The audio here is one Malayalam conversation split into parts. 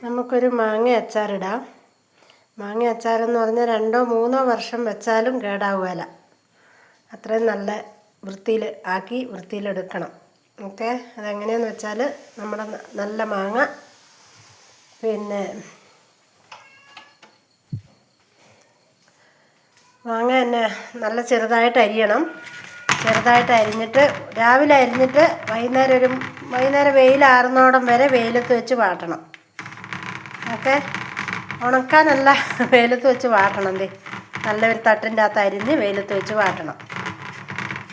നമുക്കൊരു മാങ്ങ അച്ചാറിടാം. മാങ്ങ അച്ചാറെന്ന് പറഞ്ഞാൽ 2-3 വർഷം വെച്ചാലും കേടാവുകയില്ല. അത്രയും നല്ല വൃത്തിയിലെടുക്കണം. ഓക്കെ, അതെങ്ങനെയാണെന്ന് വെച്ചാൽ നമ്മുടെ നല്ല മാങ്ങ മാങ്ങ തന്നെ നല്ല ചെറുതായിട്ട് അരിയണം. ചെറുതായിട്ട് അരിഞ്ഞിട്ട് രാവിലെ അരിഞ്ഞിട്ട് വൈകുന്നേരം വെയിലാറുന്നോടം വരെ വെയിലത്ത് വെച്ച് വാട്ടണം. ഓക്കെ, ഉണക്കാനല്ല, വെയിലത്ത് വെച്ച് വാട്ടണം. നല്ലൊരു തട്ടിൻ്റെ അകത്ത് അരിഞ്ഞ് വെയിലത്ത് വെച്ച് വാട്ടണം.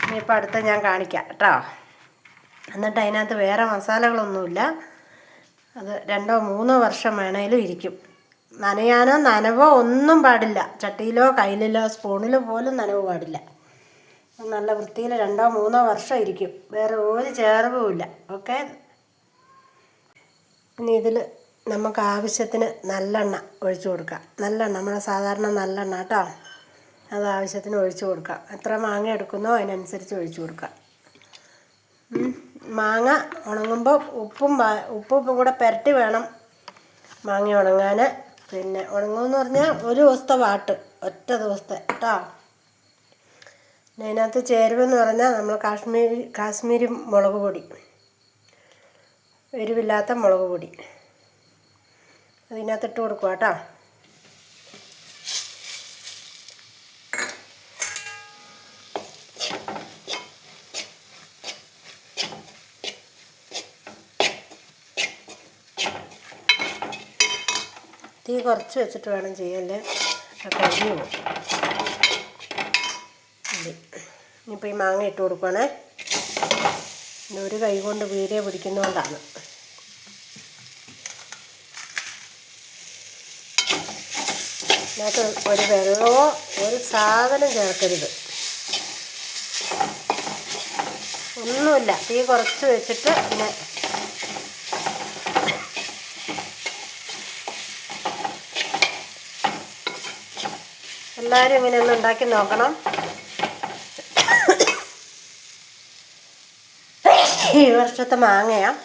ഇനിയിപ്പോൾ അടുത്ത ഞാൻ കാണിക്കാം കേട്ടോ. എന്നിട്ട് അതിനകത്ത് വേറെ മസാലകളൊന്നുമില്ല. അത് 2-3 വർഷം വേണേലും ഇരിക്കും. നനവോ ഒന്നും പാടില്ല. ചട്ടിയിലോ കയ്യിലോ സ്പൂണിലോ പോലും നനവ് പാടില്ല. നല്ല വൃത്തിയിൽ 2-3 വർഷം ഇരിക്കും. വേറെ ഒരു ചേർവുമില്ല. ഓക്കെ, ഇനി ഇതിൽ നമുക്ക് ആവശ്യത്തിന് നല്ലെണ്ണ ഒഴിച്ചു കൊടുക്കാം. നല്ലെണ്ണ, നമ്മുടെ സാധാരണ നല്ലെണ്ണ കേട്ടോ. അത് ആവശ്യത്തിന് ഒഴിച്ചു കൊടുക്കാം. എത്ര മാങ്ങ എടുക്കുന്നോ അതിനനുസരിച്ച് ഒഴിച്ചു കൊടുക്കാം. മാങ്ങ ഉണങ്ങുമ്പോൾ ഉപ്പും കൂടെ പുരട്ടി വേണം മാങ്ങ ഉണങ്ങാൻ. ഉണങ്ങുമെന്ന് പറഞ്ഞാൽ ഒരു ദിവസത്തെ വാട്ട്, ഒറ്റ ദിവസത്തെ കേട്ടോ. അതിനകത്ത് ചേരുവെന്ന് പറഞ്ഞാൽ നമ്മൾ കാശ്മീരി മുളക് പൊടി, എരിവില്ലാത്ത മുളക് പൊടി അതിനകത്തിട്ട് കൊടുക്കുക കേട്ടോ. തീ കുറച്ച് വെച്ചിട്ട് വേണം ചെയ്യല്ലേ, കരിഞ്ഞു പോകും. ഇനിയിപ്പോൾ ഈ മാങ്ങ ഇട്ട് കൊടുക്കുകയാണേ. ഒരു കൈ കൊണ്ട് വീരെ പിടിക്കുന്നതുകൊണ്ടാണ്. അതിനകത്ത് ഒരു വെള്ളമോ ഒരു സാധനം ചേർക്കരുത്, ഒന്നുമില്ല. തീ കുറച്ച് വെച്ചിട്ട് എല്ലാവരും ഇങ്ങനെയൊന്ന് ഉണ്ടാക്കി നോക്കണം. ഈ വർഷത്തെ മാങ്ങയാണ്.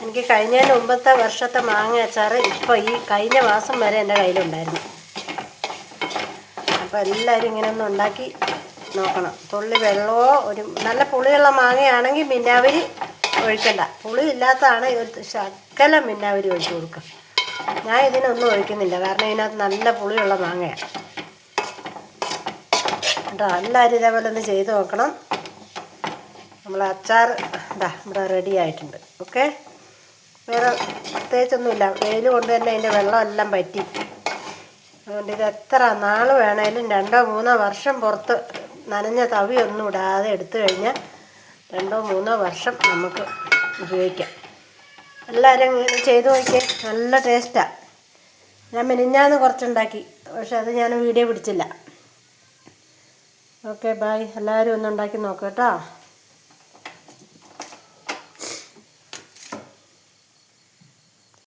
എനിക്ക് കഴിഞ്ഞതിന് മുമ്പത്തെ വർഷത്തെ മാങ്ങ അച്ചാർ ഇപ്പോൾ ഈ കഴിഞ്ഞ മാസം വരെ എൻ്റെ കയ്യിലുണ്ടായിരുന്നു. അപ്പോൾ എല്ലാവരും ഇങ്ങനെയൊന്ന് ഉണ്ടാക്കി നോക്കണം. തുള്ളി വെള്ളമോ നല്ല പുളിയുള്ള മാങ്ങയാണെങ്കിൽ മിന്നാവരി ഒഴിക്കണ്ട. പുളി ഇല്ലാത്തതാണ് ഒരു ശകലം മിന്നാവരി ഒഴിച്ച് കൊടുക്കുക. ഞാൻ ഇതിനൊന്നും ഒഴിക്കുന്നില്ല, കാരണം ഇതിനകത്ത് നല്ല പുളിയുള്ള മാങ്ങയാണ് കേട്ടോ. എല്ലാവരും ഇതേപോലെ ഒന്ന് ചെയ്ത് നോക്കണം. നമ്മൾ അച്ചാർ ഇവിടെ റെഡി ആയിട്ടുണ്ട്. ഓക്കെ, വേറെ പ്രത്യേകിച്ചൊന്നുമില്ല. വെയിൽ കൊണ്ട് തന്നെ അതിൻ്റെ വെള്ളമെല്ലാം പറ്റി. അതുകൊണ്ട് ഇത് എത്ര നാൾ വേണേലും 2-3 വർഷം പുറത്ത് നനഞ്ഞ തവിയൊന്നും ഇടാതെ എടുത്തു കഴിഞ്ഞാൽ 2-3 വർഷം നമുക്ക് ഉപയോഗിക്കാം. എല്ലാവരും ചെയ്ത് നോക്കിയേ, നല്ല ടേസ്റ്റാണ്. ഞാൻ മിനിഞ്ഞാന്ന് കുറച്ചുണ്ടാക്കി, പക്ഷെ അത് ഞാൻ വീഡിയോ പിടിച്ചില്ല. Okay, bye. എല്ലാവരും ഒന്ന് ഉണ്ടാക്കി നോക്കാം കേട്ടോ.